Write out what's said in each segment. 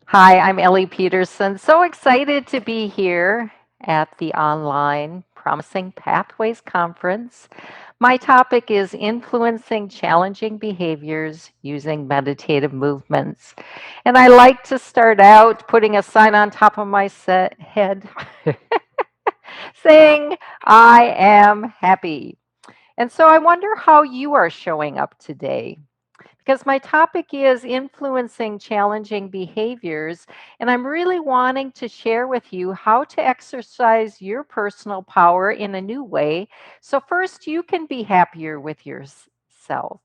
Hi, I'm Ellie Peterson. So excited to be here at the online Promising Pathways Conference. My topic is influencing challenging behaviors using meditative movements. And I like to start out putting a sign on top of my head saying, I am happy. And so I wonder how you are showing up today because my topic is influencing challenging behaviors, and I'm really wanting to share with you how to exercise your personal power in a new way. So, first, you can be happier with yourself.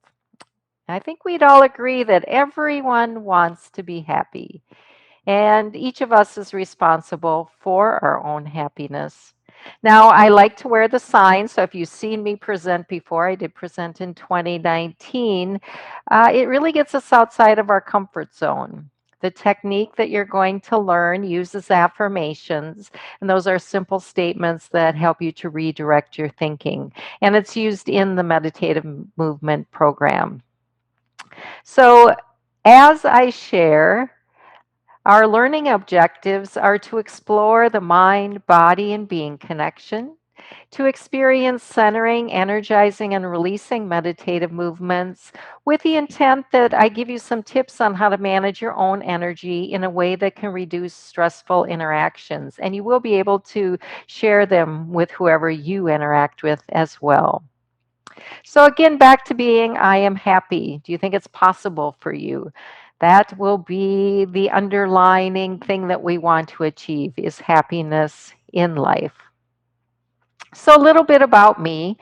I think we'd all agree that everyone wants to be happy, and each of us is responsible for our own happiness. Now, I like to wear the sign. So if you've seen me present before, I did present in 2019. It really gets us outside of our comfort zone. The technique that you're going to learn uses affirmations, and those are simple statements that help you to redirect your thinking. And it's used in the meditative movement program. So, as I share, our learning objectives are to explore the mind, body, and being connection, to experience centering, energizing, and releasing meditative movements with the intent that I give you some tips on how to manage your own energy in a way that can reduce stressful interactions. And you will be able to share them with whoever you interact with as well. So, again, back to being I am happy. Do you think it's possible for you? That will be the underlining thing that we want to achieve is happiness in life. So, a little bit about me.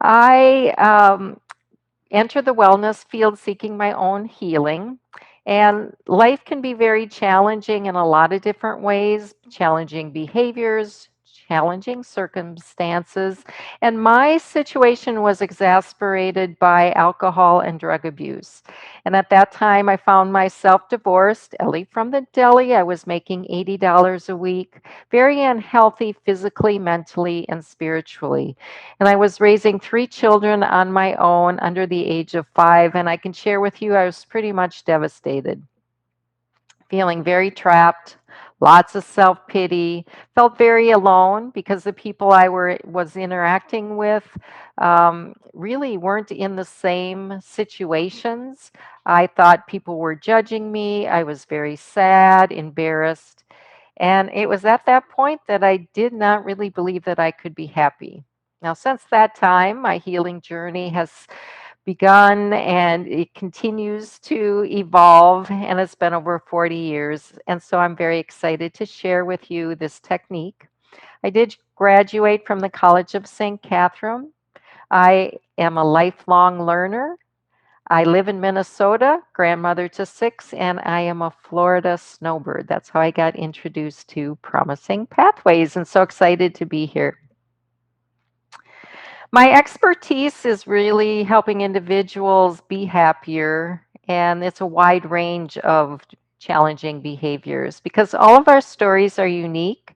I entered the wellness field seeking my own healing. And life can be very challenging in a lot of different ways, challenging behaviors, challenging circumstances. And my situation was exasperated by alcohol and drug abuse. And at that time, I found myself divorced, Ellie from the deli. I was making $80 a week, very unhealthy physically, mentally, and spiritually. And I was raising three children on my own under the age of 5. And I can share with you, I was pretty much devastated, feeling very trapped, lots of self pity, felt very alone because the people was interacting with really weren't in the same situations. I thought people were judging me. I was very sad, embarrassed. And it was at that point that I did not really believe that I could be happy. Now, since that time, my healing journey has begun and it continues to evolve, and it's been over 40 years. And so I'm very excited to share with you this technique. I did graduate from the College of St. Catherine. I am a lifelong learner. I live in Minnesota, grandmother to 6, and I am a Florida snowbird. That's how I got introduced to Promising Pathways, and so excited to be here. My expertise is really helping individuals be happier, and it's a wide range of challenging behaviors because all of our stories are unique.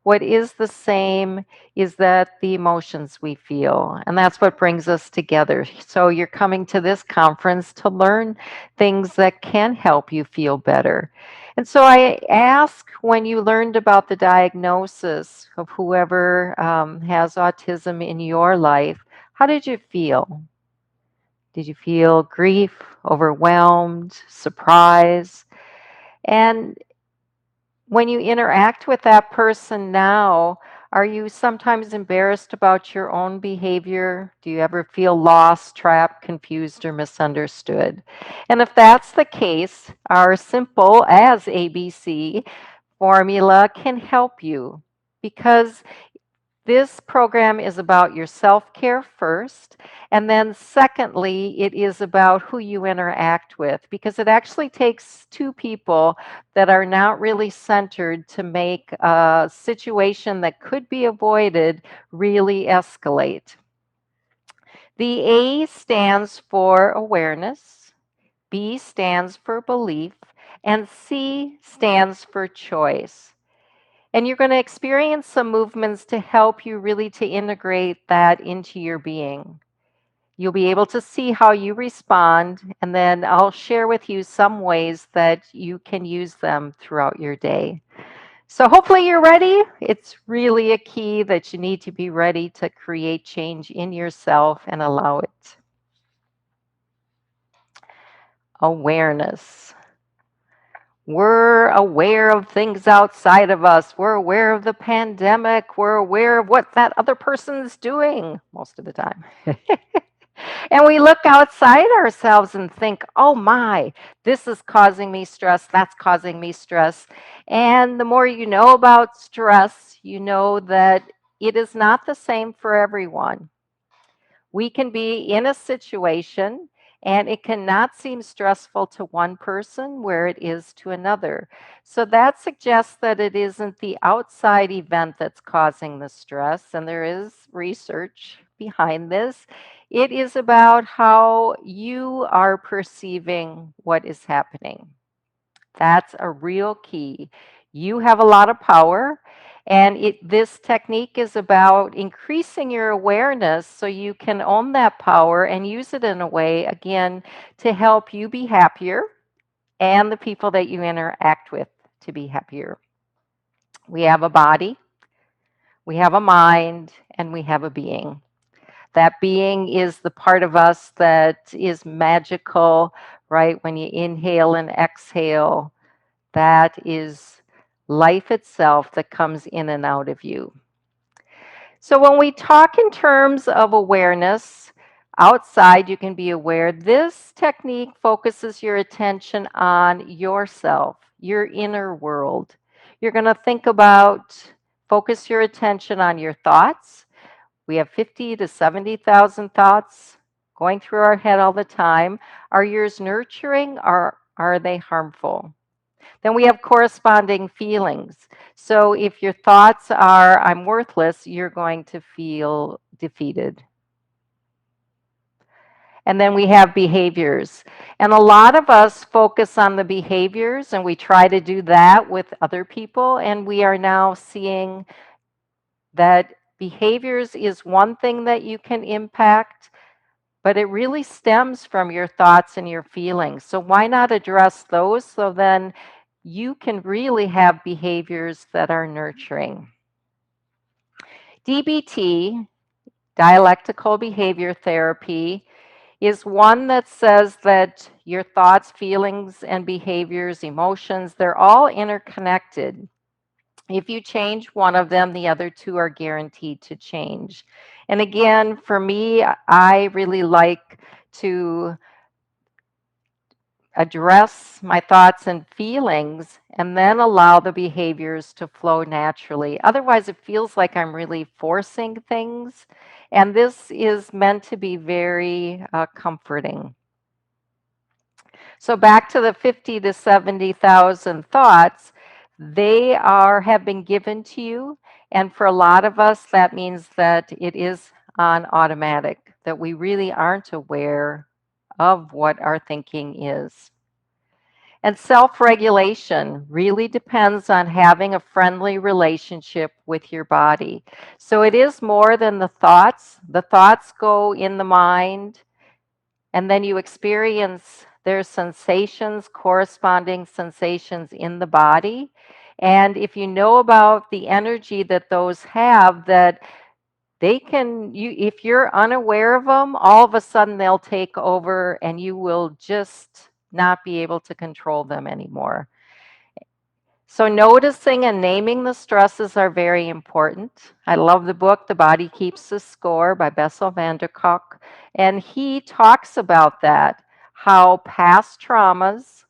What is the same is that the emotions we feel, and that's what brings us together. So, you're coming to this conference to learn things that can help you feel better. And so, I ask when you learned about the diagnosis of whoever has autism in your life, how did you feel? Did you feel grief, overwhelmed, surprise? And when you interact with that person now, are you sometimes embarrassed about your own behavior? Do you ever feel lost, trapped, confused, or misunderstood? And if that's the case, our simple as ABC formula can help you because this program is about your self care first. And then, secondly, it is about who you interact with because it actually takes two people that are not really centered to make a situation that could be avoided really escalate. The A stands for awareness, B stands for belief, and C stands for choice. And you're going to experience some movements to help you really to integrate that into your being. You'll be able to see how you respond, and then I'll share with you some ways that you can use them throughout your day. So, hopefully, you're ready. It's really a key that you need to be ready to create change in yourself and allow it. Awareness. We're aware of things outside of us. We're aware of the pandemic. We're aware of what that other person's doing most of the time. And we look outside ourselves and think, oh my, this is causing me stress. That's causing me stress. And the more you know about stress, you know that it is not the same for everyone. We can be in a situation and it cannot seem stressful to one person where it is to another. So that suggests that it isn't the outside event that's causing the stress, and there is research behind this. It is about how you are perceiving what is happening. That's a real key. You have a lot of power, and this technique is about increasing your awareness so you can own that power and use it in a way, again, to help you be happier and the people that you interact with to be happier. We have a body, we have a mind, and we have a being. That being is the part of us that is magical, right? When you inhale and exhale, that is life itself that comes in and out of you. So when we talk in terms of awareness, outside you can be aware. This technique focuses your attention on yourself, your inner world. You're going to think about, focus your attention on your thoughts. We have 50 to 70,000 thoughts going through our head all the time. Are yours nurturing or are they harmful? Then we have corresponding feelings. So if your thoughts are, I'm worthless, you're going to feel defeated. And then we have behaviors. And a lot of us focus on the behaviors and we try to do that with other people. And we are now seeing that behaviors is one thing that you can impact, but it really stems from your thoughts and your feelings. So why not address those so then you can really have behaviors that are nurturing? DBT, dialectical behavior therapy, is one that says that your thoughts, feelings, and behaviors, emotions, they're all interconnected. If you change one of them, the other two are guaranteed to change. And again, for me, I really like to address my thoughts and feelings and then allow the behaviors to flow naturally. Otherwise, it feels like I'm really forcing things. And this is meant to be very comforting. So back to the 50 to 70,000 thoughts, they have been given to you. And for a lot of us, that means that it is on automatic, that we really aren't aware of what our thinking is. And self regulation really depends on having a friendly relationship with your body. So it is more than the thoughts. The thoughts go in the mind, and then you experience their sensations, corresponding sensations in the body. And if you know about the energy that those have, that they can, you, if you're unaware of them, all of a sudden they'll take over and you will just not be able to control them anymore. So noticing and naming the stresses are very important. I love the book, The Body Keeps the Score by Bessel van der Kolk. And he talks about that, how past traumas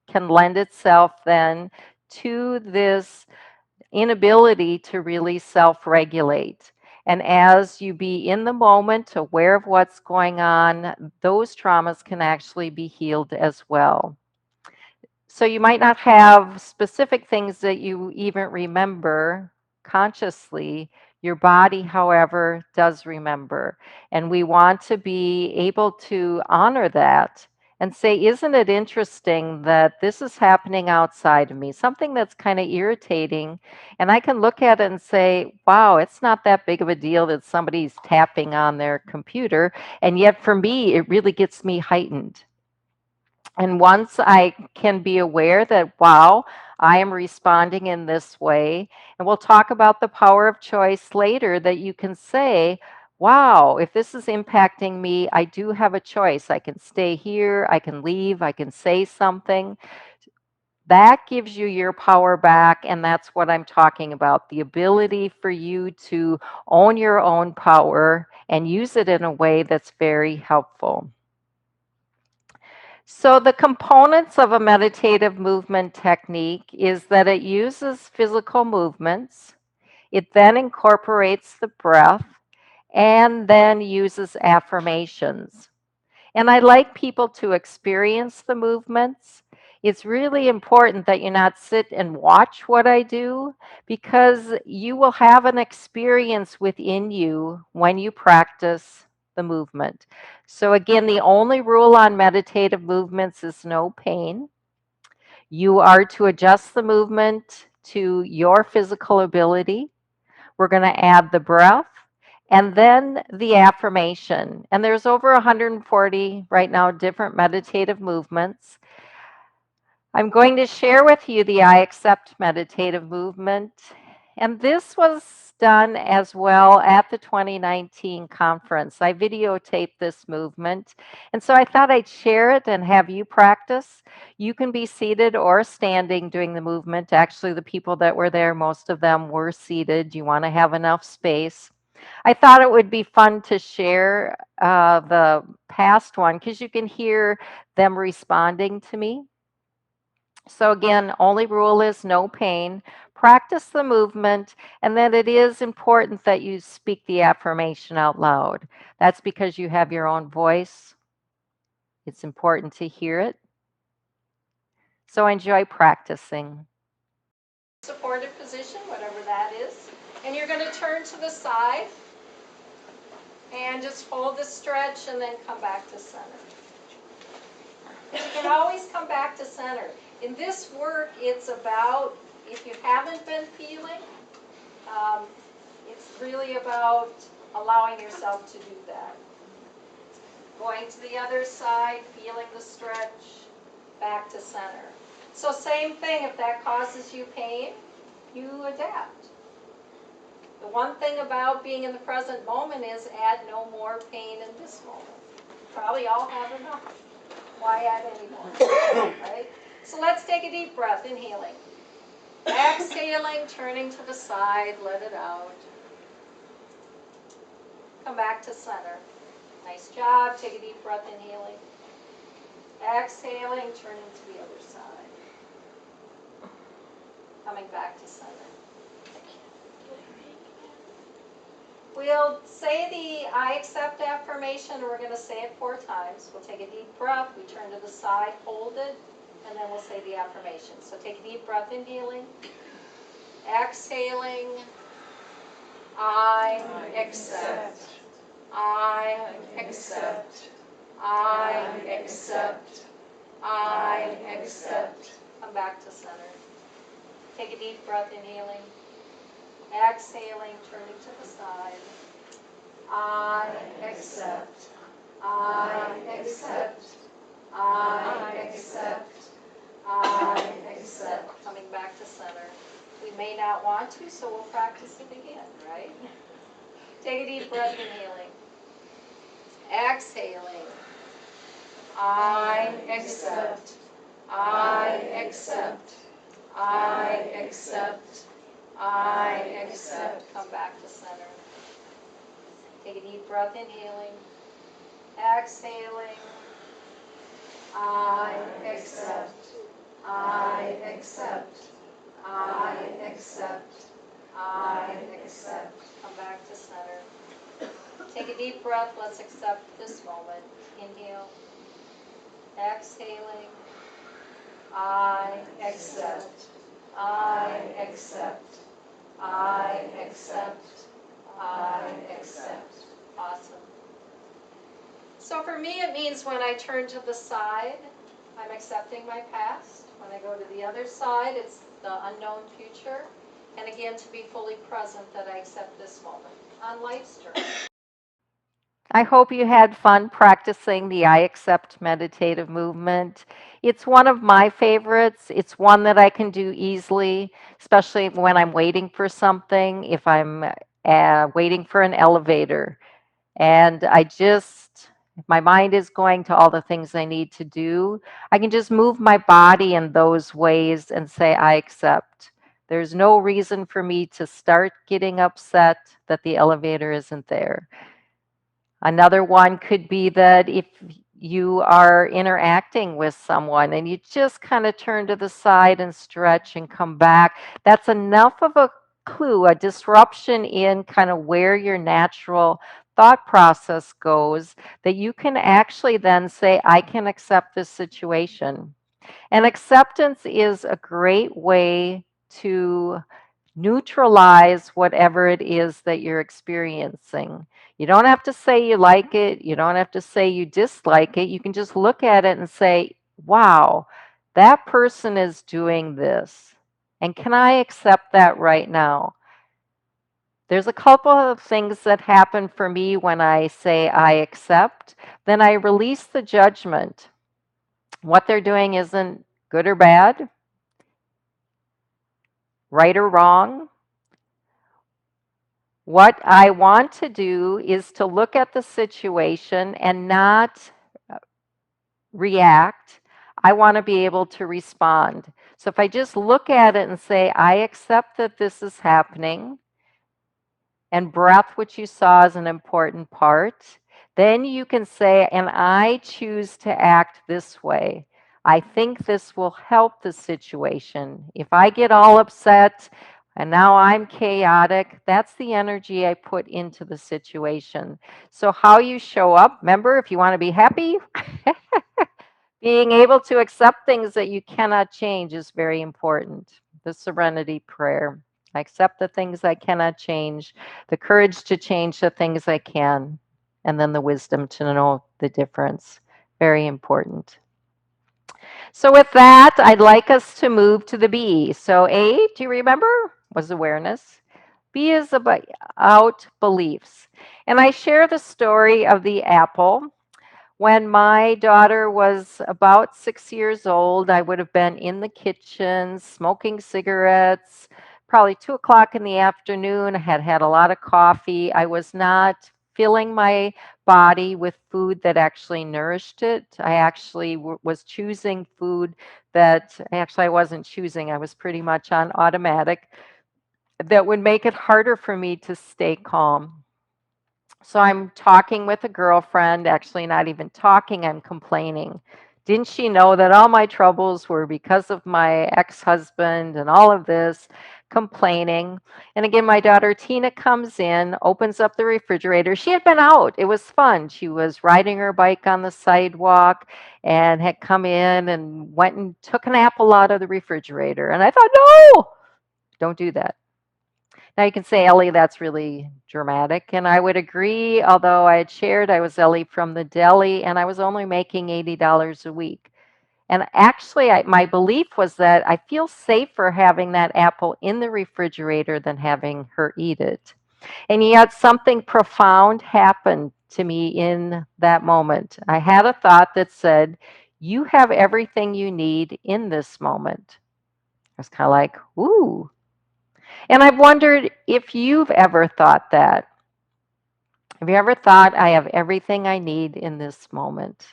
can lend itself then to this inability to really self-regulate. And as you be in the moment, aware of what's going on, those traumas can actually be healed as well. So you might not have specific things that you even remember consciously. Your body, however, does remember. And we want to be able to honor that and say, isn't it interesting that this is happening outside of me? Something that's kind of irritating. And I can look at it and say, wow, it's not that big of a deal that somebody's tapping on their computer. And yet for me, it really gets me heightened. And once I can be aware that, wow, I am responding in this way, and we'll talk about the power of choice later, that you can say, wow, if this is impacting me, I do have a choice. I can stay here, I can leave, I can say something. That gives you your power back, and that's what I'm talking about, the ability for you to own your own power and use it in a way that's very helpful. So, the components of a meditative movement technique is that it uses physical movements, it then incorporates the breath, and then uses affirmations. And I like people to experience the movements. It's really important that you not sit and watch what I do, because you will have an experience within you when you practice the movement. So, again, the only rule on meditative movements is no pain. You are to adjust the movement to your physical ability. We're going to add the breath and then the affirmation. And there's over 140 right now different meditative movements. I'm going to share with you the I Accept meditative movement. And this was done as well at the 2019 conference. I videotaped this movement. And so I thought I'd share it and have you practice. You can be seated or standing doing the movement. Actually, the people that were there, most of them were seated. You want to have enough space. I thought it would be fun to share the past one because you can hear them responding to me. So again, only rule is no pain. Practice the movement, and then it is important that you speak the affirmation out loud. That's because you have your own voice. It's important to hear it. So enjoy practicing. Supportive position, whatever that is. And you're going to turn to the side and just hold the stretch and then come back to center. You can always come back to center. In this work, it's about, if you haven't been feeling, it's really about allowing yourself to do that. Going to the other side, feeling the stretch, back to center. So same thing, if that causes you pain, you adapt. The one thing about being in the present moment is add no more pain in this moment. Probably all have enough. Why add any more? Right? So let's take a deep breath, inhaling. Exhaling, turning to the side, let it out. Come back to center. Nice job. Take a deep breath, inhaling. Exhaling, turning to the other side. Coming back to center. We'll say the I accept affirmation, and we're going to say it 4 times. We'll take a deep breath, we turn to the side, hold it, and then we'll say the affirmation. So take a deep breath, inhaling. Exhaling. I accept. I accept. I accept. I accept. Come back to center. Take a deep breath, inhaling. Exhaling, turning to the side. I accept. I accept. I accept. I accept. Coming back to center. We may not want to, so we'll practice it again, right? Take a deep breath, inhaling. Exhaling. I accept. I accept. I accept. I accept. Come back to center. Take a deep breath, inhaling. Exhaling. I accept. I accept. I accept. I accept. Come back to center. Take a deep breath. Let's accept this moment. Inhale. Exhaling. I accept. I accept. I accept. I accept. Awesome. So for me, it means when I turn to the side, I'm accepting my past. When I go to the other side, it's the unknown future. And again, to be fully present that I accept this moment on life's journey. I hope you had fun practicing the I Accept meditative movement. It's one of my favorites. It's one that I can do easily, especially when I'm waiting for something, if I'm waiting for an elevator. And if my mind is going to all the things I need to do, I can just move my body in those ways and say, I accept. There's no reason for me to start getting upset that the elevator isn't there. Another one could be that if you are interacting with someone and you just kind of turn to the side and stretch and come back, that's enough of a clue, a disruption in kind of where your natural thought process goes, that you can actually then say, I can accept this situation. And acceptance is a great way to neutralize whatever it is that you're experiencing. You don't have to say you like it. You don't have to say you dislike it. You can just look at it and say, wow, that person is doing this. And can I accept that right now? There's a couple of things that happen for me when I say I accept. Then I release the judgment. What they're doing isn't good or bad, right or wrong. What I want to do is to look at the situation and not react. I want to be able to respond. So if I just look at it and say, I accept that this is happening, and breath, which you saw is an important part, then you can say, and I choose to act this way. I think this will help the situation. If I get all upset and now I'm chaotic, that's the energy I put into the situation. So, how you show up, remember, if you want to be happy, being able to accept things that you cannot change is very important. The serenity prayer. I accept the things I cannot change, the courage to change the things I can, and then the wisdom to know the difference. Very important. So, with that, I'd like us to move to the B. So, A, do you remember? Was awareness. B is about beliefs. And I share the story of the apple. When my daughter was about 6 years old, I would have been in the kitchen smoking cigarettes, probably 2 o'clock in the afternoon. I had had a lot of coffee. I was not filling my body with food that actually nourished it. I actually was choosing food that actually I wasn't choosing. I was pretty much on automatic that would make it harder for me to stay calm. So I'm talking with a girlfriend, actually not even talking, I'm complaining. Didn't she know that all my troubles were because of my ex-husband and all of this? Complaining. And again, my daughter Tina comes in, opens up the refrigerator. She had been out. It was fun. She was riding her bike on the sidewalk and had come in and went and took an apple out of the refrigerator. And I thought, no, don't do that. Now you can say, Ellie, that's really dramatic. And I would agree, although I had shared I was Ellie from the deli and I was only making $80 a week. And actually, my belief was that I feel safer having that apple in the refrigerator than having her eat it. And yet, something profound happened to me in that moment. I had a thought that said, you have everything you need in this moment. I was kind of like, ooh. And I've wondered if you've ever thought that. Have you ever thought, I have everything I need in this moment?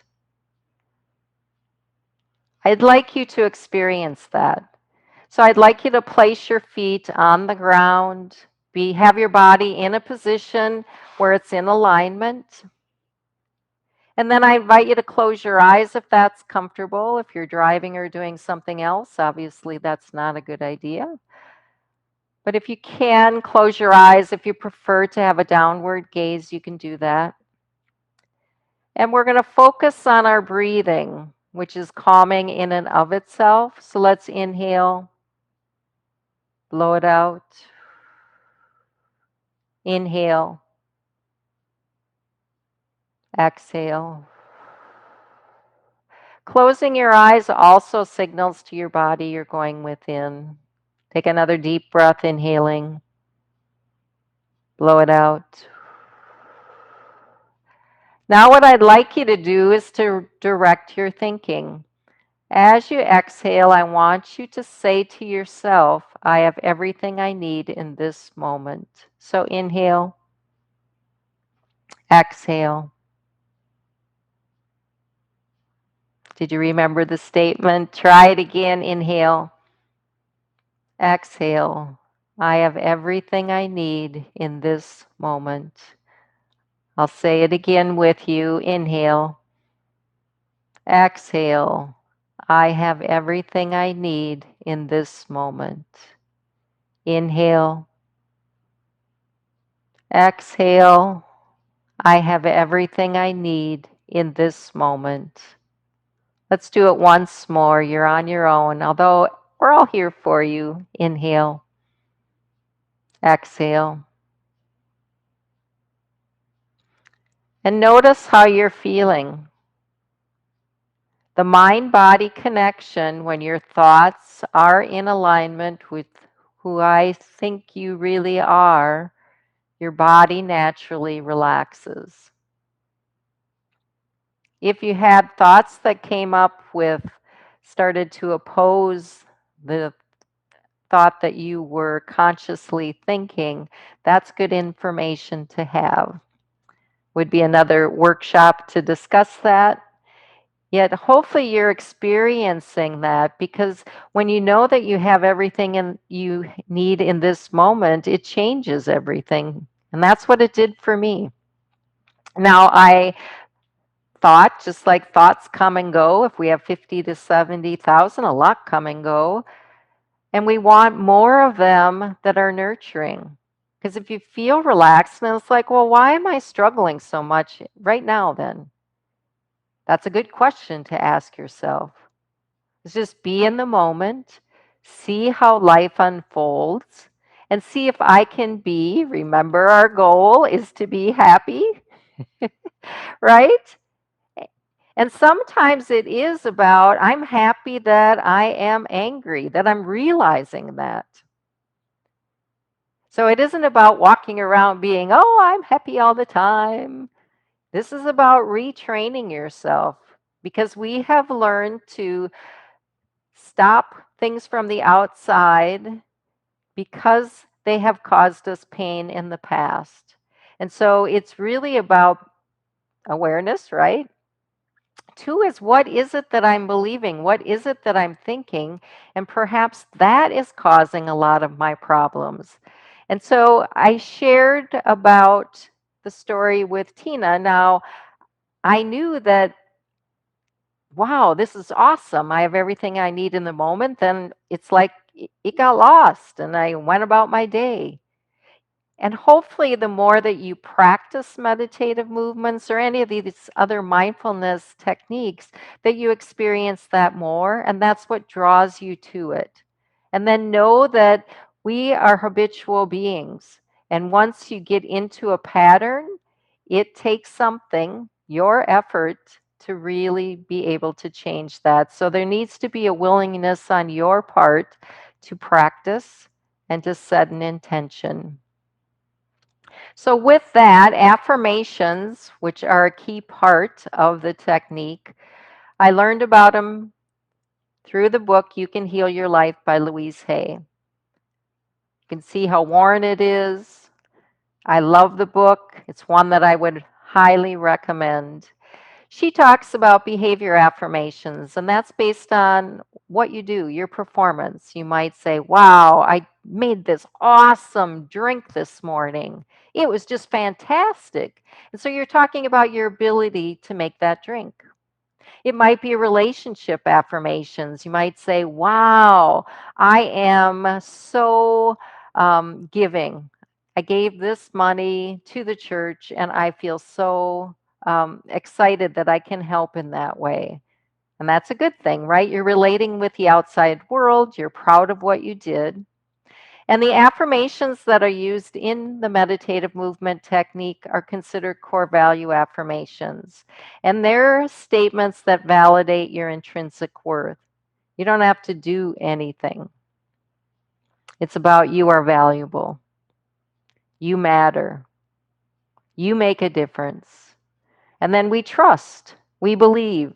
I'd like you to experience that. So I'd like you to place your feet on the ground, have your body in a position where it's in alignment. And then I invite you to close your eyes if that's comfortable. If you're driving or doing something else, obviously that's not a good idea. But if you can, close your eyes. If you prefer to have a downward gaze, you can do that. And we're going to focus on our breathing, which is calming in and of itself. So let's inhale, blow it out. Inhale, Exhale. Closing your eyes also signals to your body you're going within. Take another deep breath, inhaling. Blow it out. Now, what I'd like you to do is to direct your thinking. As you exhale, I want you to say to yourself, I have everything I need in this moment. So inhale, exhale. Did you remember the statement? Try it again. Inhale, exhale. I have everything I need in this moment. I'll say it again with you. Inhale, exhale. I have everything I need in this moment. Inhale, exhale. I have everything I need in this moment. Let's do it once more. You're on your own, although we're all here for you. Inhale, exhale. And notice how you're feeling. The mind body connection, when your thoughts are in alignment with who I think you really are, your body naturally relaxes. If you had thoughts that came up with, started to oppose the thought that you were consciously thinking, that's good information to have. Would be another workshop to discuss that. Yet hopefully you're experiencing that, because when you know that you have everything you need in this moment, it changes everything. And that's what it did for me. Now, I thought, just like thoughts come and go, if we have 50 to 70,000, a lot come and go. And we want more of them that are nurturing. Because if you feel relaxed, and it's like, well, why am I struggling so much right now then? That's a good question to ask yourself. Is just be in the moment, see how life unfolds, and see if I can be, remember our goal is to be happy, right? And sometimes it is about, I'm happy that I am angry, that I'm realizing that. So it isn't about walking around being, oh, I'm happy all the time. This is about retraining yourself, because we have learned to stop things from the outside because they have caused us pain in the past. And so it's really about awareness, right? Two is, what is it that I'm believing? What is it that I'm thinking? And perhaps that is causing a lot of my problems. And so I shared about the story with Tina. Now, I knew that, wow, this is awesome. I have everything I need in the moment. Then it's like it got lost and I went about my day. And hopefully, the more that you practice meditative movements or any of these other mindfulness techniques, that you experience that more, and that's what draws you to it. And then know that we are habitual beings. And once you get into a pattern, it takes something, your effort, to really be able to change that. So there needs to be a willingness on your part to practice and to set an intention. So, with that, affirmations, which are a key part of the technique, I learned about them through the book You Can Heal Your Life by Louise Hay. You can see how worn it is. I love the book. It's one that I would highly recommend. She talks about behavior affirmations, and that's based on what you do, your performance. You might say, wow, I made this awesome drink this morning. It was just fantastic. And so you're talking about your ability to make that drink. It might be relationship affirmations. You might say, wow, I am so giving. I gave this money to the church and I feel so excited that I can help in that way. And that's a good thing, right? You're relating with the outside world. You're proud of what you did. And the affirmations that are used in the meditative movement technique are considered core value affirmations. And they're statements that validate your intrinsic worth. You don't have to do anything. It's about you are valuable. You matter. You make a difference. And then we trust. We believe.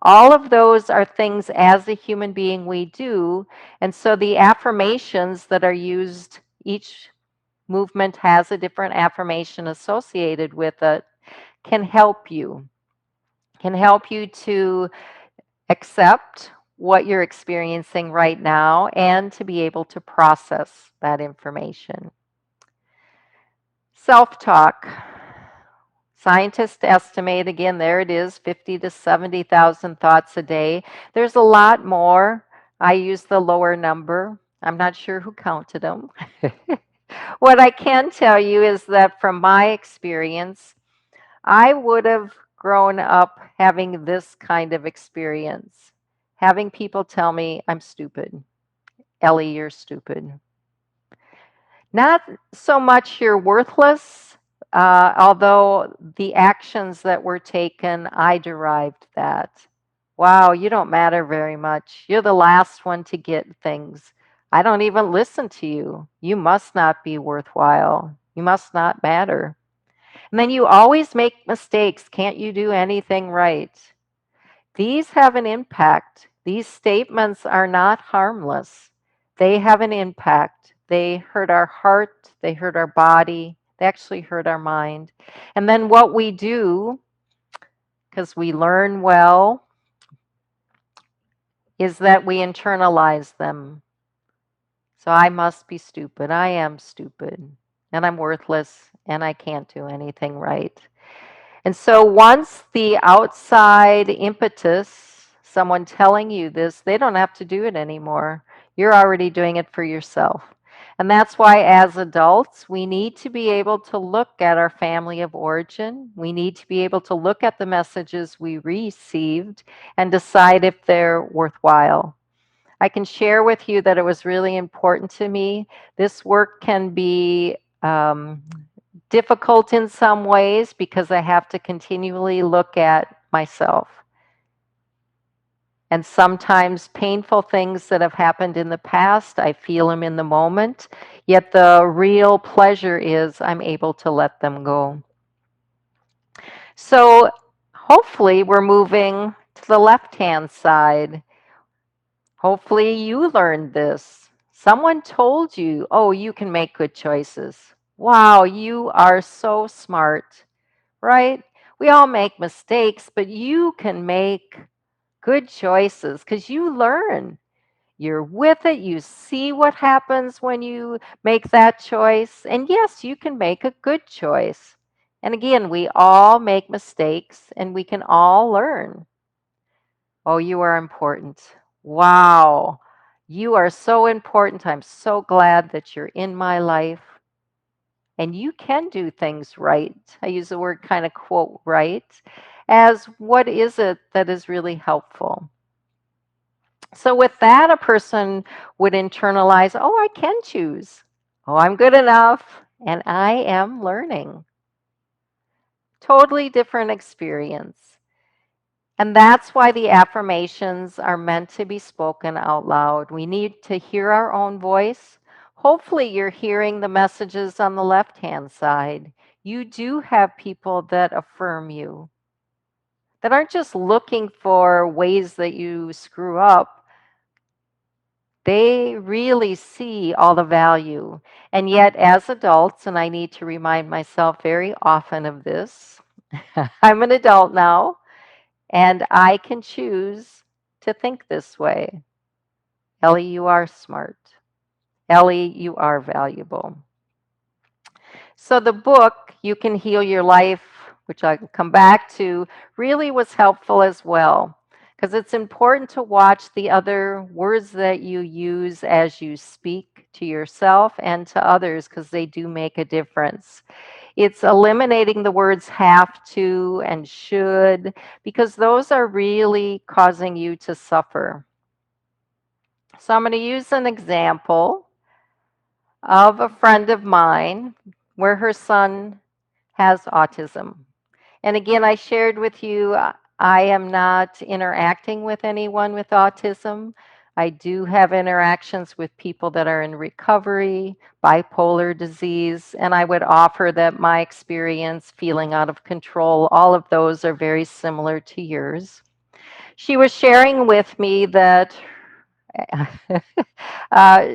All of those are things as a human being we do. And so the affirmations that are used, each movement has a different affirmation associated with it, can help you. Can help you to accept what you're experiencing right now and to be able to process that information. Self-talk. Scientists estimate, again, there it is, 50 to 70,000 thoughts a day. There's a lot more. I use the lower number. I'm not sure who counted them. What I can tell you is that from my experience, I would have grown up having this kind of experience, having people tell me I'm stupid. Ellie, you're stupid. Not so much you're worthless, although the actions that were taken, I derived that. Wow, you don't matter very much. You're the last one to get things. I don't even listen to you. You must not be worthwhile. You must not matter. And then you always make mistakes. Can't you do anything right? These have an impact. These statements are not harmless. They have an impact. They hurt our heart, they hurt our body, they actually hurt our mind. And then what we do, because we learn well, is that we internalize them. So I must be stupid. I am stupid. And I'm worthless. And I can't do anything right. And so once the outside impetus, someone telling you this, they don't have to do it anymore. You're already doing it for yourself. And that's why, as adults, we need to be able to look at our family of origin. We need to be able to look at the messages we received and decide if they're worthwhile. I can share with you that it was really important to me. This work can be difficult in some ways because I have to continually look at myself. And sometimes painful things that have happened in the past, I feel them in the moment, yet the real pleasure is I'm able to let them go. So hopefully we're moving to the left-hand side. Hopefully you learned this. Someone told you, oh, you can make good choices. Wow, you are so smart, right? We all make mistakes, but you can make good choices because you learn. You're with it. You see what happens when you make that choice. And yes, you can make a good choice. And again, we all make mistakes and we can all learn. Oh, you are important. Wow. You are so important. I'm so glad that you're in my life. And you can do things right. I use the word kind of quote right as what is it that is really helpful. So with that, a person would internalize, oh, I can choose. Oh, I'm good enough. And I am learning. Totally different experience. And that's why the affirmations are meant to be spoken out loud. We need to hear our own voice. Hopefully, you're hearing the messages on the left hand side. You do have people that affirm you, that aren't just looking for ways that you screw up. They really see all the value. And yet, as adults, and I need to remind myself very often of this, I'm an adult now. And I can choose to think this way. Ellie, you are smart. Ellie, you are valuable. So the book, You Can Heal Your Life, which I can come back to, really was helpful as well. Because it's important to watch the other words that you use as you speak to yourself and to others, because they do make a difference. It's eliminating the words have to and should, because those are really causing you to suffer. So I'm going to use an example. of a friend of mine where her son has autism. And again, I shared with you, I am not interacting with anyone with autism. I do have interactions with people that are in recovery, bipolar disease, and I would offer that my experience, feeling out of control, all of those are very similar to yours. She was sharing with me that uh,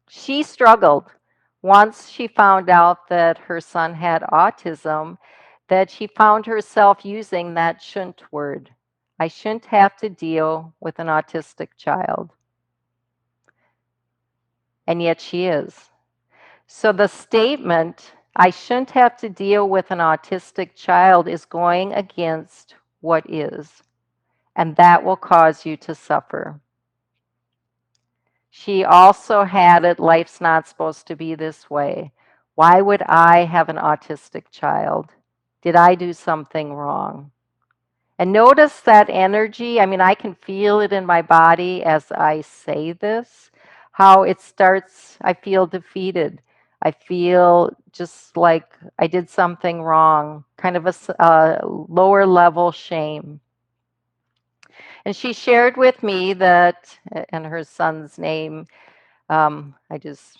she struggled once she found out that her son had autism, that she found herself using that shouldn't word. I shouldn't have to deal with an autistic child. And yet she is. So the statement, I shouldn't have to deal with an autistic child, is going against what is. And that will cause you to suffer. She also had it, life's not supposed to be this way. Why would I have an autistic child? Did I do something wrong? And notice that energy. I mean, I can feel it in my body as I say this, how it starts. I feel defeated. I feel just like I did something wrong, kind of a lower level shame. And she shared with me that, and her son's name, I just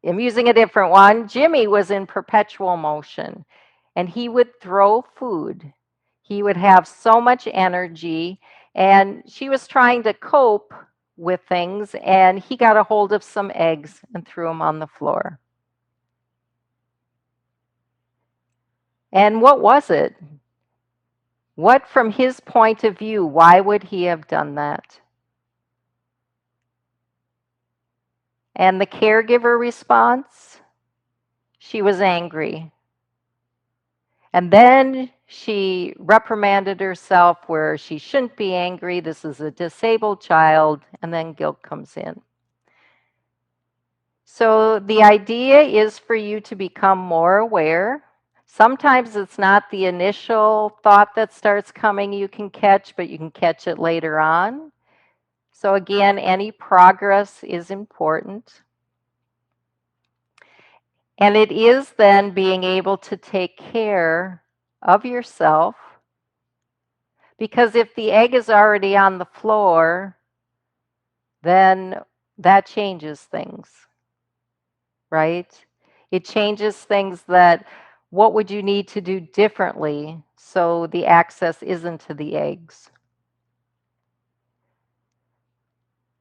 am using a different one. Jimmy was in perpetual motion and he would throw food. He would have so much energy, and she was trying to cope with things, and he got a hold of some eggs and threw them on the floor. And what was it? What, from his point of view, why would he have done that? And the caregiver response? She was angry. And then she reprimanded herself where she shouldn't be angry. This is a disabled child. And then guilt comes in. So the idea is for you to become more aware. Sometimes it's not the initial thought that starts coming you can catch, but you can catch it later on. So again, any progress is important. And it is then being able to take care of yourself. Because if the egg is already on the floor, then that changes things, right? It changes things that what would you need to do differently so the access isn't to the eggs.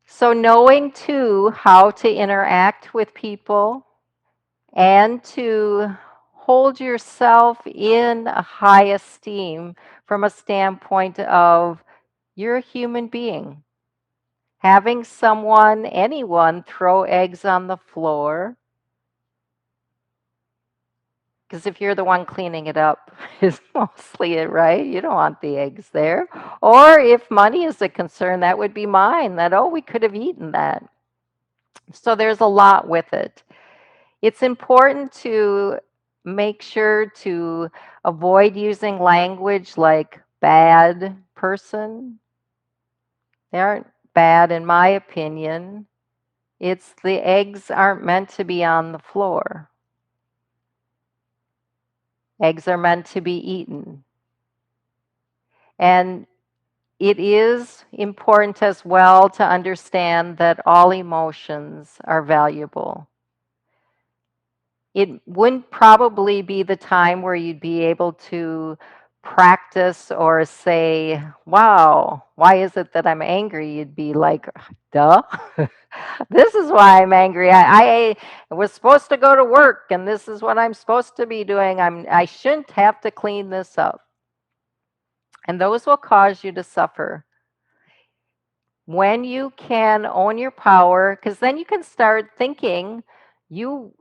So knowing too how to interact with people and to hold yourself in a high esteem from a standpoint of you're a human being. Having someone, anyone, throw eggs on the floor, because if you're the one cleaning it up, is mostly it, right? You don't want the eggs there. Or if money is a concern, that would be mine, that, oh, we could have eaten that. So there's a lot with it. It's important to make sure to avoid using language like bad person. They aren't bad, in my opinion. It's the eggs aren't meant to be on the floor. Eggs are meant to be eaten. And it is important as well to understand that all emotions are valuable. It wouldn't probably be the time where you'd be able to practice or say, wow, why is it that I'm angry? You'd be like, duh. This is why I'm angry. I was supposed to go to work and this is what I'm supposed to be doing. I shouldn't have to clean this up. And those will cause you to suffer. When you can own your power, because then you can start thinking you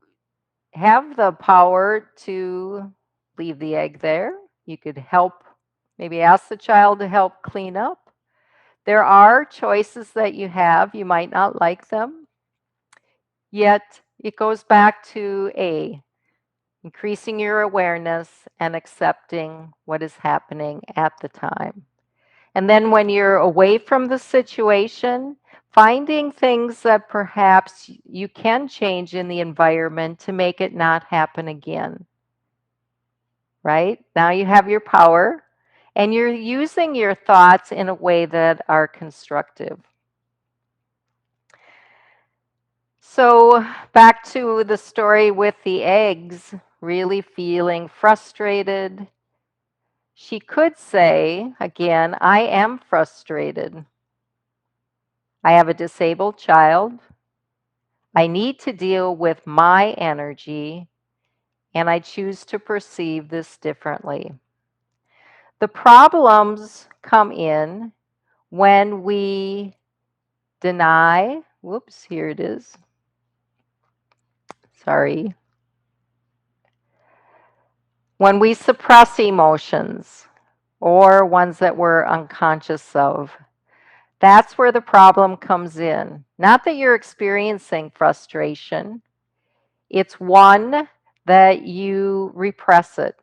have the power to leave the egg there. You could help, maybe ask the child to help clean up. There are choices that you have. You might not like them. Yet it goes back to increasing your awareness and accepting what is happening at the time. And then when you're away from the situation, finding things that perhaps you can change in the environment to make it not happen again. Right? Now you have your power and you're using your thoughts in a way that are constructive. So, back to the story with the eggs, really feeling frustrated. She could say, again, I am frustrated. I have a disabled child. I need to deal with my energy, and I choose to perceive this differently. The problems come in when we deny, whoops, here it is. Sorry. When we suppress emotions or ones that we're unconscious of, that's where the problem comes in. Not that you're experiencing frustration, it's one that you repress it,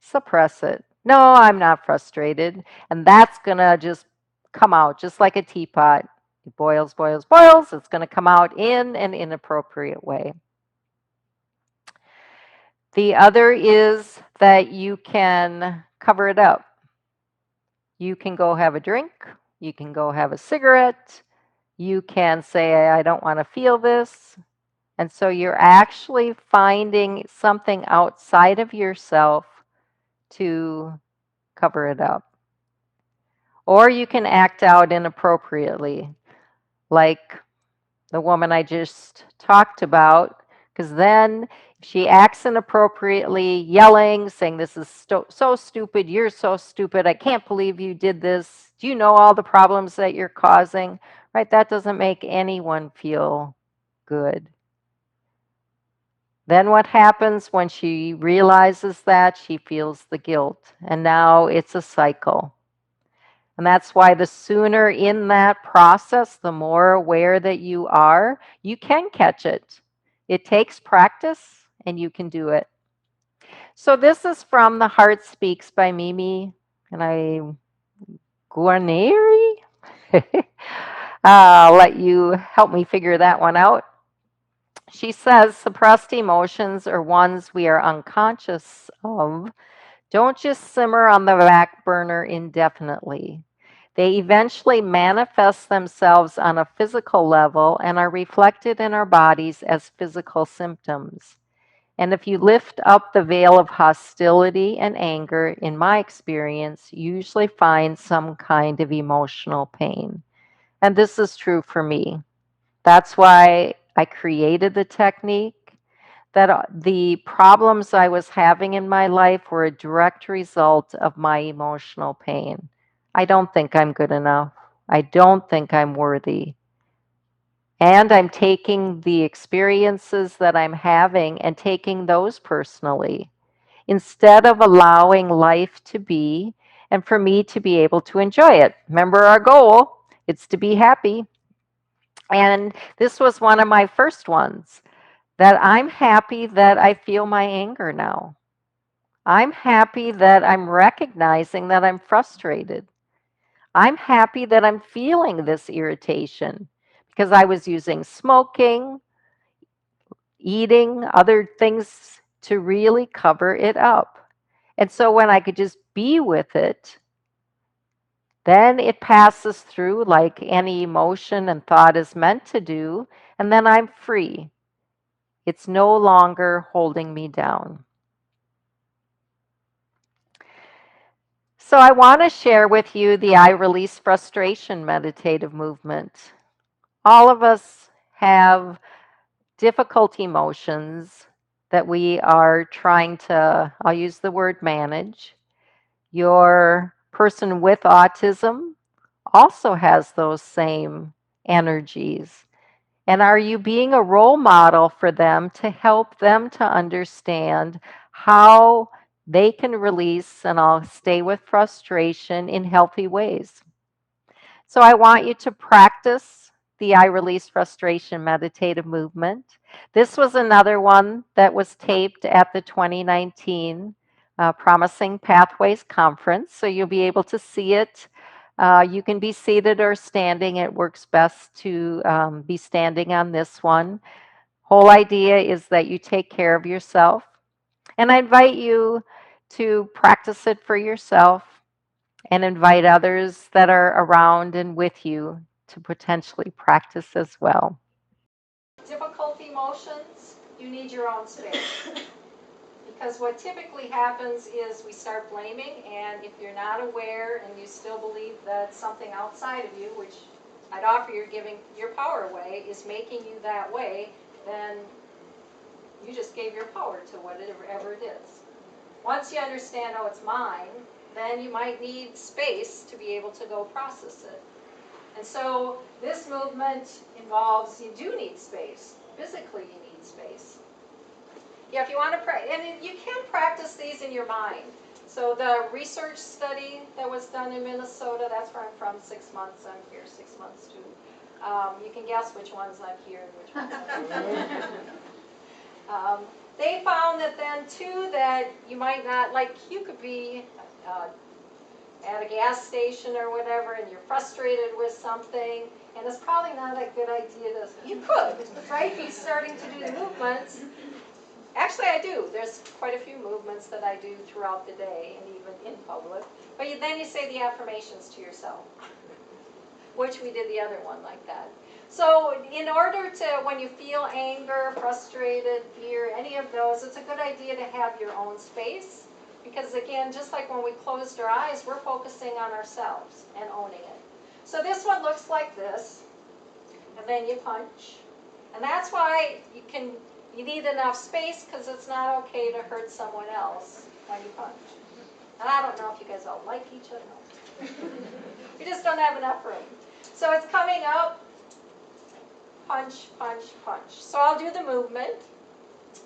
suppress it. No, I'm not frustrated. And that's going to just come out just like a teapot. It boils, boils, boils. It's going to come out in an inappropriate way. The other is that you can cover it up. You can go have a drink. You can go have a cigarette. You can say, I don't want to feel this. And so you're actually finding something outside of yourself to cover it up. Or you can act out inappropriately, like the woman I just talked about, because then if she acts inappropriately, yelling, saying, this is so stupid, you're so stupid, I can't believe you did this, do you know all the problems that you're causing, right? That doesn't make anyone feel good. Then what happens when she realizes that? She feels the guilt, and now it's a cycle. And that's why the sooner in that process, the more aware that you are, you can catch it. It takes practice and you can do it. So this is from The Heart Speaks by Mimi and Guarneri. I'll let you help me figure that one out. She says suppressed emotions are ones we are unconscious of. Don't just simmer on the back burner indefinitely. They eventually manifest themselves on a physical level and are reflected in our bodies as physical symptoms. And if you lift up the veil of hostility and anger, in my experience, you usually find some kind of emotional pain. And this is true for me. That's why I created the technique. That the problems I was having in my life were a direct result of my emotional pain. I don't think I'm good enough. I don't think I'm worthy. And I'm taking the experiences that I'm having and taking those personally instead of allowing life to be and for me to be able to enjoy it. Remember our goal, it's to be happy. And this was one of my first ones, that I'm happy that I feel my anger now. I'm happy that I'm recognizing that I'm frustrated. I'm happy that I'm feeling this irritation because I was using smoking, eating, other things to really cover it up. And so when I could just be with it, then it passes through like any emotion and thought is meant to do, and then I'm free. It's no longer holding me down. So I want to share with you the I Release Frustration meditative movement. All of us have difficult emotions that we are trying to, I'll use the word manage. Your person with autism also has those same energies. And are you being a role model for them to help them to understand how they can release and I'll stay with frustration in healthy ways? So I want you to practice the I Release Frustration meditative movement. This was another one that was taped at the 2019 Promising Pathways Conference, so you'll be able to see it You can be seated or standing. It works best to be standing on this one. Whole idea is that you take care of yourself. And I invite you to practice it for yourself and invite others that are around and with you to potentially practice as well. Difficult emotions, you need your own space. Because what typically happens is we start blaming, and if you're not aware and you still believe that something outside of you, which I'd offer you're giving your power away, is making you that way, then you just gave your power to whatever it is. Once you understand, oh, it's mine, then you might need space to be able to go process it. And so this movement involves, you do need space. Physically, you need space. Yeah, if you want to practice, and you can practice these in your mind. So the research study that was done in Minnesota, that's where I'm from, 6 months. I'm here 6 months too. You can guess which ones I'm here and which ones I'm here. They found that then too that you might not, like you could be at a gas station or whatever and you're frustrated with something, and it's probably not a good idea to, you could, right, be starting to do the movements. Actually, I do. There's quite a few movements that I do throughout the day and even in public. But then you say the affirmations to yourself, which we did the other one like that. So in order to, when you feel anger, frustrated, fear, any of those, it's a good idea to have your own space. Because again, just like when we closed our eyes, we're focusing on ourselves and owning it. So this one looks like this. And then you punch. And that's why you need enough space, because it's not okay to hurt someone else when you punch. And I don't know if you guys all like each other. You just don't have enough room. So it's coming up. Punch, punch, punch. So I'll do the movement.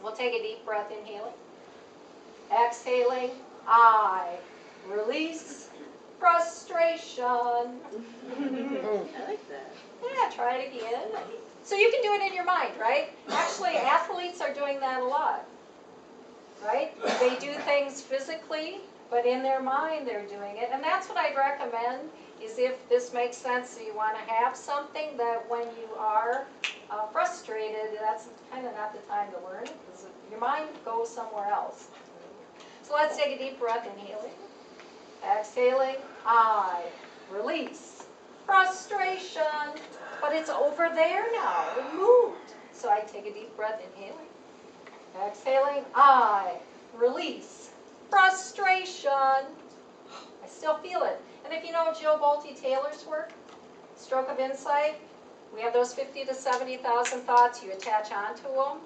We'll take a deep breath, inhaling. Exhaling, I release frustration. I like that. Yeah, try it again. So you can do it in your mind, right? Actually, athletes are doing that a lot, right? They do things physically, but in their mind they're doing it. And that's what I'd recommend, is if this makes sense, so you want to have something that when you are frustrated, that's kind of not the time to learn it, because your mind goes somewhere else. So let's take a deep breath, inhaling. Exhaling, I release frustration. But it's over there now, it moved. So I take a deep breath, inhaling. Exhaling, I release frustration. I still feel it. And if you know Jill Bolte Taylor's work, Stroke of Insight, we have those 50 to 70,000 thoughts, you attach onto them.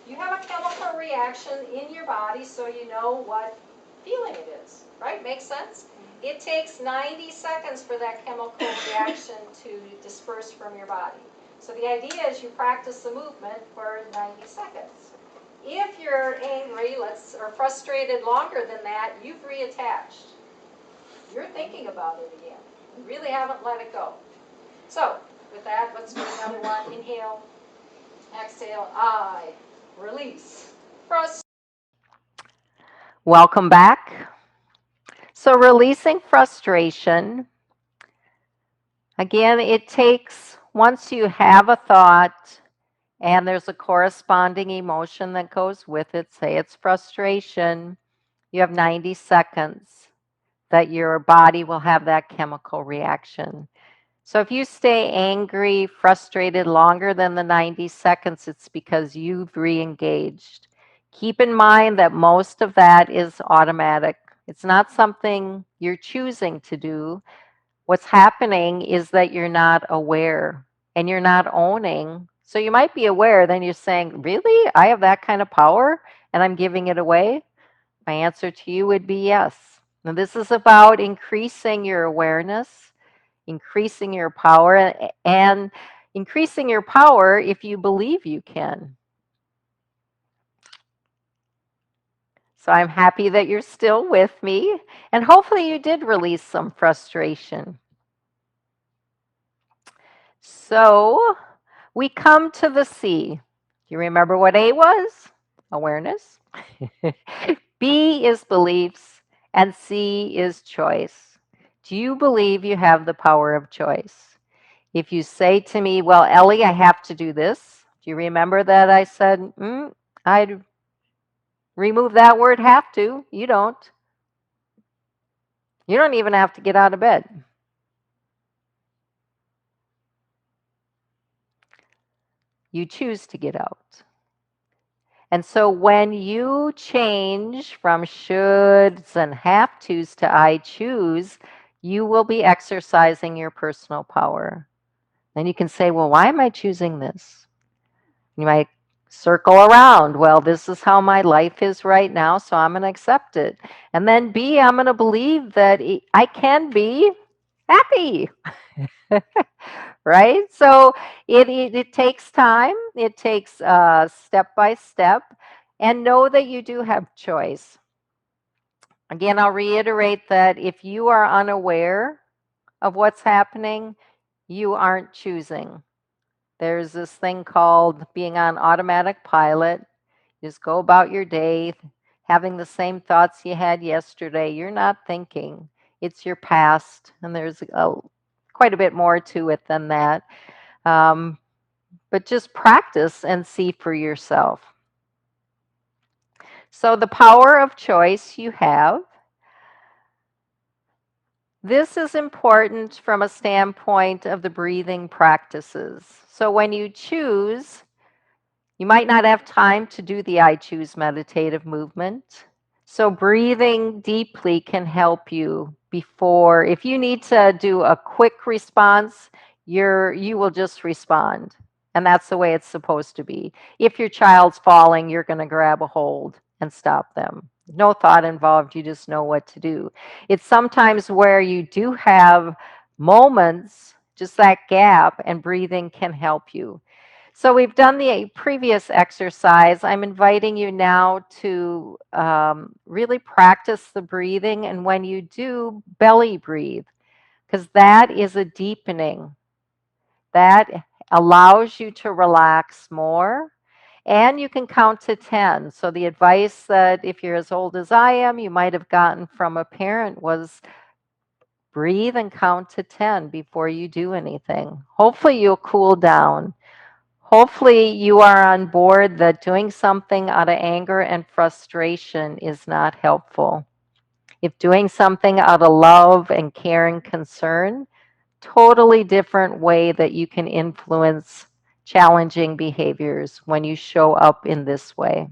You have a chemical reaction in your body, so you know what feeling it is, right? Makes sense? It takes 90 seconds for that chemical reaction to disperse from your body. So the idea is you practice the movement for 90 seconds. If you're angry, or frustrated longer than that, you've reattached. You're thinking about it again. You really haven't let it go. So with that, let's do another one. Inhale, exhale, I release frustration. Welcome back. So releasing frustration, again, it takes, once you have a thought and there's a corresponding emotion that goes with it, say it's frustration, you have 90 seconds that your body will have that chemical reaction. So if you stay angry, frustrated longer than the 90 seconds, it's because you've re-engaged. Keep in mind that most of that is automatic. It's not something you're choosing to do. What's happening is that you're not aware and you're not owning. So you might be aware, then you're saying, really? I have that kind of power and I'm giving it away? My answer to you would be yes. Now, this is about increasing your awareness, increasing your power, and increasing your power if you believe you can. So I'm happy that you're still with me, and hopefully you did release some frustration. So we come to the C. Do you remember what A was? Awareness. B is beliefs, and C is choice. Do you believe you have the power of choice? If you say to me, well, Ellie, I have to do this, do you remember that I said, I'd remove that word have to? You don't. You don't even have to get out of bed. You choose to get out. And so when you change from shoulds and have tos to I choose, you will be exercising your personal power. And you can say, well, why am I choosing this? You might circle around. Well, this is how my life is right now, so I'm going to accept it. And then B, I'm going to believe that I can be happy. Right? So it takes time, it takes step by step, and know that you do have choice. Again, I'll reiterate that if you are unaware of what's happening, you aren't choosing. There's this thing called being on automatic pilot. Just go about your day having the same thoughts you had yesterday. You're not thinking, it's your past, and there's quite a bit more to it than that. Um, but just practice and see for yourself. So, the power of choice you have. This is important from a standpoint of the breathing practices. So, when you choose, you might not have time to do the I choose meditative movement. So, breathing deeply can help you before, if you need to do a quick response, you will just respond. And that's the way it's supposed to be. If your child's falling, you're going to grab a hold and stop them. No thought involved, you just know what to do. It's sometimes where you do have moments, just that gap, and breathing can help you. So we've done the previous exercise. I'm inviting you now to really practice the breathing. And when you do, belly breathe, because that is a deepening. That allows you to relax more. And you can count to 10. So the advice that if you're as old as I am, you might have gotten from a parent was breathe and count to 10 before you do anything. Hopefully you'll cool down. Hopefully, you are on board that doing something out of anger and frustration is not helpful. If doing something out of love and care and concern, totally different way that you can influence challenging behaviors when you show up in this way.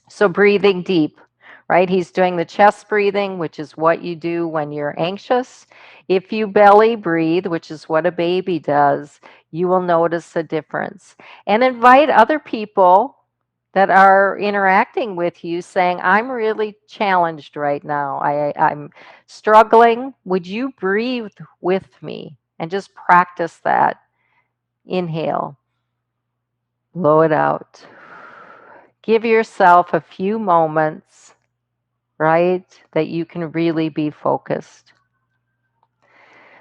So, breathing deep, right? He's doing the chest breathing, which is what you do when you're anxious. If you belly breathe, which is what a baby does, you will notice a difference. And invite other people that are interacting with you saying, I'm really challenged right now. I'm struggling. Would you breathe with me? And just practice that. Inhale, blow it out. Give yourself a few moments, right, that you can really be focused.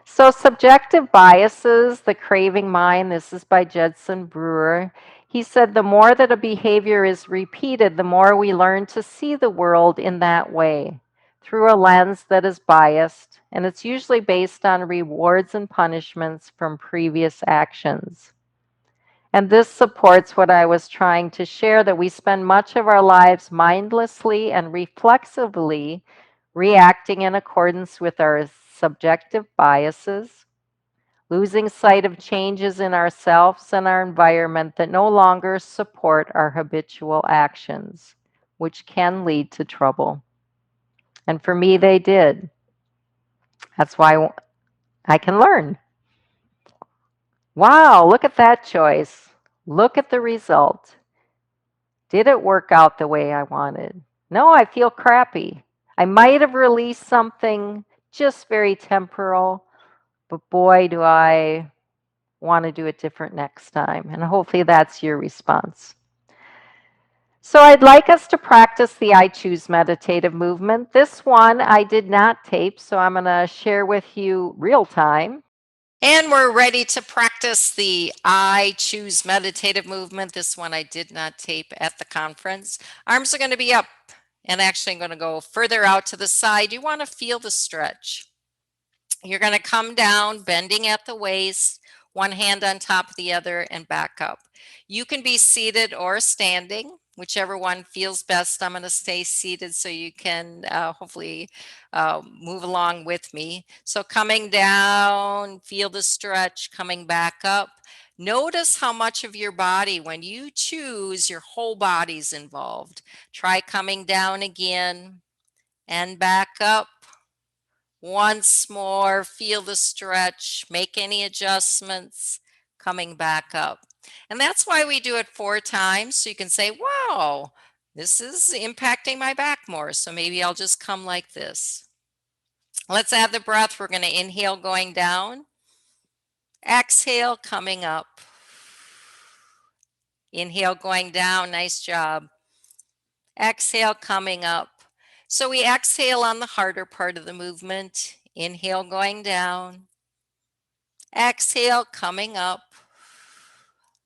So, subjective biases, the craving mind, this is by Judson Brewer. He said the more that a behavior is repeated, the more we learn to see the world in that way, through a lens that is biased, and it's usually based on rewards and punishments from previous actions. And this supports what I was trying to share, that we spend much of our lives mindlessly and reflexively reacting in accordance with our subjective biases, losing sight of changes in ourselves and our environment that no longer support our habitual actions, which can lead to trouble. And for me, they did. That's why I can learn. Wow, look at that choice. Look at the result. Did it work out the way I wanted? No, I feel crappy. I might have released something just very temporal, but boy, do I want to do it different next time. And hopefully that's your response. So I'd like us to practice the I Choose meditative movement. This one I did not tape, so I'm going to share with you real time. And we're ready to practice the I Choose meditative movement. This one I did not tape at the conference. Arms are going to be up, and actually I'm going to go further out to the side. You want to feel the stretch. You're going to come down, bending at the waist, one hand on top of the other, and back up. You can be seated or standing, whichever one feels best. I'm going to stay seated so you can hopefully move along with me. So, coming down, feel the stretch, coming back up. Notice how much of your body, when you choose, your whole body's involved. Try coming down again and back up. Once more, feel the stretch, make any adjustments, coming back up. And that's why we do it 4 times. So you can say, wow, this is impacting my back more. So maybe I'll just come like this. Let's add the breath. We're going to inhale going down, exhale coming up. Inhale going down. Nice job. Exhale coming up. So we exhale on the harder part of the movement. Inhale going down. Exhale, coming up.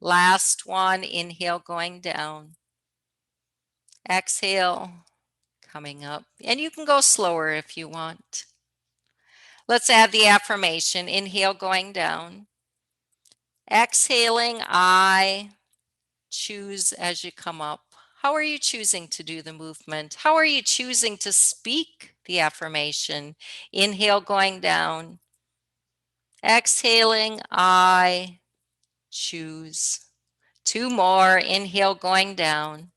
Last one, inhale, going down. Exhale, coming up. And you can go slower if you want. Let's add the affirmation. Inhale, going down. Exhaling, I choose as you come up. How are you choosing to do the movement? How are you choosing to speak the affirmation? Inhale, going down. Exhaling, I choose. 2 more. Inhale, going down.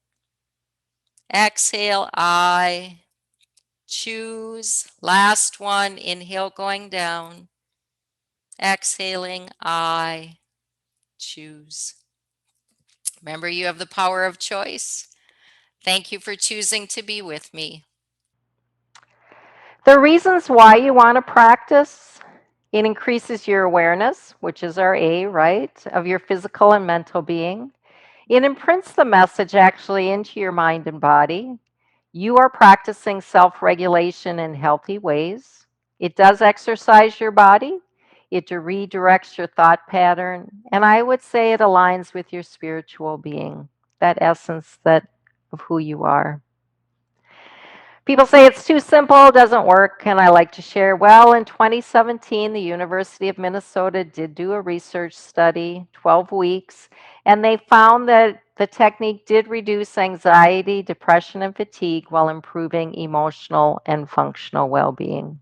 Exhale, I choose. Last one. Inhale, going down. Exhaling, I choose. Remember, you have the power of choice. Thank you for choosing to be with me. The reasons why you want to practice, it increases your awareness, which is our A, right, of your physical and mental being. It imprints the message actually into your mind and body. You are practicing self regulation in healthy ways. It does exercise your body, it redirects your thought pattern, and I would say it aligns with your spiritual being, that essence that of who you are. People say it's too simple, doesn't work, and I like to share. Well, in 2017, the University of Minnesota did do a research study, 12 weeks, and they found that the technique did reduce anxiety, depression, and fatigue while improving emotional and functional well being.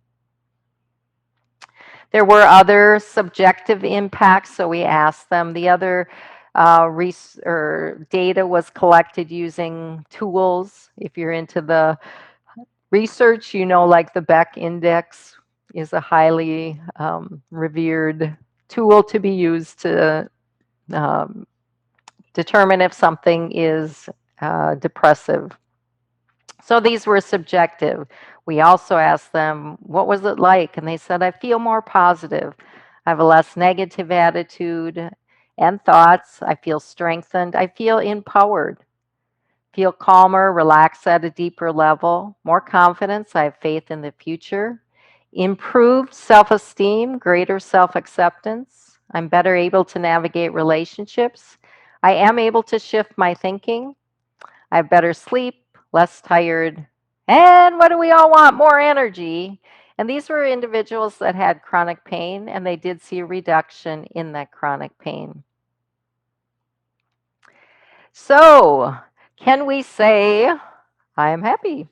There were other subjective impacts, so we asked them. The other data was collected using tools. If you're into the research, like the Beck Index is a highly revered tool to be used to um, determine if something is depressive. So these were subjective. We also asked them, what was it like? And they said, I feel more positive. I have a less negative attitude and thoughts. I feel strengthened. I feel empowered. Feel calmer, relaxed at a deeper level, more confidence. I have faith in the future. Improved self esteem, greater self acceptance. I'm better able to navigate relationships. I am able to shift my thinking. I have better sleep, less tired. And what do we all want? More energy. And these were individuals that had chronic pain, and they did see a reduction in that chronic pain. So, can we say I am happy?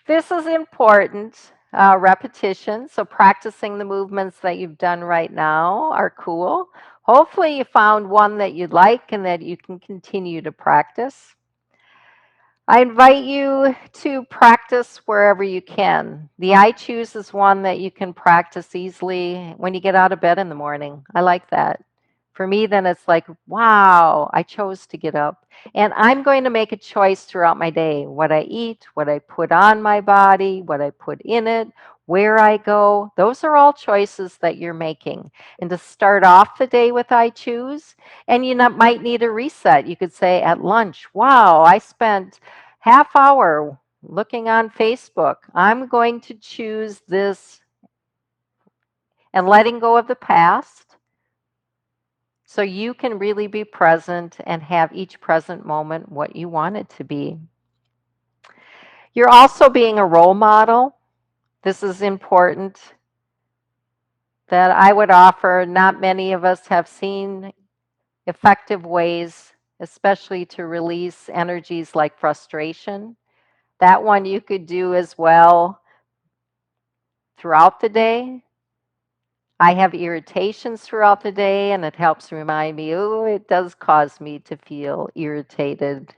This is important. Repetition. So, practicing the movements that you've done right now are cool. Hopefully, you found one that you like and that you can continue to practice. I invite you to practice wherever you can. The I choose is one that you can practice easily when you get out of bed in the morning. I like that. For me, then it's like, wow, I chose to get up. And I'm going to make a choice throughout my day what I eat, what I put on my body, what I put in it, where I go. Those are all choices that you're making. And to start off the day with I choose, and might need a reset. You could say at lunch, wow, I spent half hour looking on Facebook. I'm going to choose this and letting go of the past so you can really be present and have each present moment what you want it to be. You're also being a role model. This is important that I would offer. Not many of us have seen effective ways, especially to release energies like frustration. That one you could do as well throughout the day. I have irritations throughout the day, and it helps remind me, oh, it does cause me to feel irritated.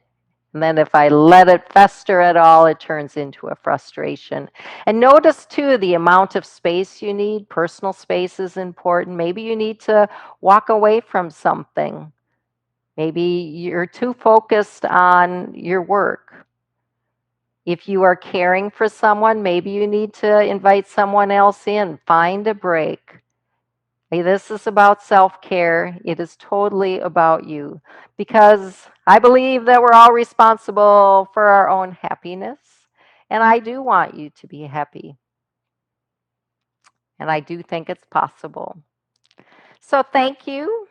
And then if I let it fester at all, it turns into a frustration. And notice too the amount of space you need. Personal space is important. Maybe you need to walk away from something. Maybe you're too focused on your work. If you are caring for someone, maybe you need to invite someone else in. Find a break. Hey, this is about self care. It is totally about you because I believe that we're all responsible for our own happiness. And I do want you to be happy. And I do think it's possible. So thank you.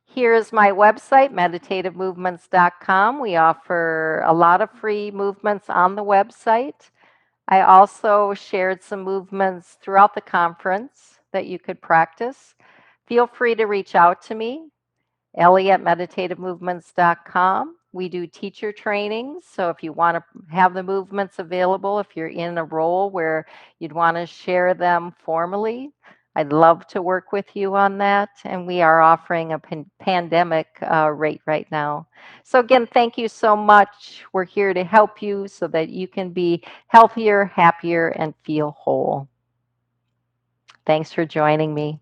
Here is my website, meditativemovements.com. We offer a lot of free movements on the website. I also shared some movements throughout the conference that you could practice. Feel free to reach out to me, Ellie at meditativemovements.com. We do teacher trainings, so if you want to have the movements available, if you're in a role where you'd want to share them formally, I'd love to work with you on that. And we are offering a pandemic rate right now. So, again, thank you so much. We're here to help you so that you can be healthier, happier, and feel whole. Thanks for joining me.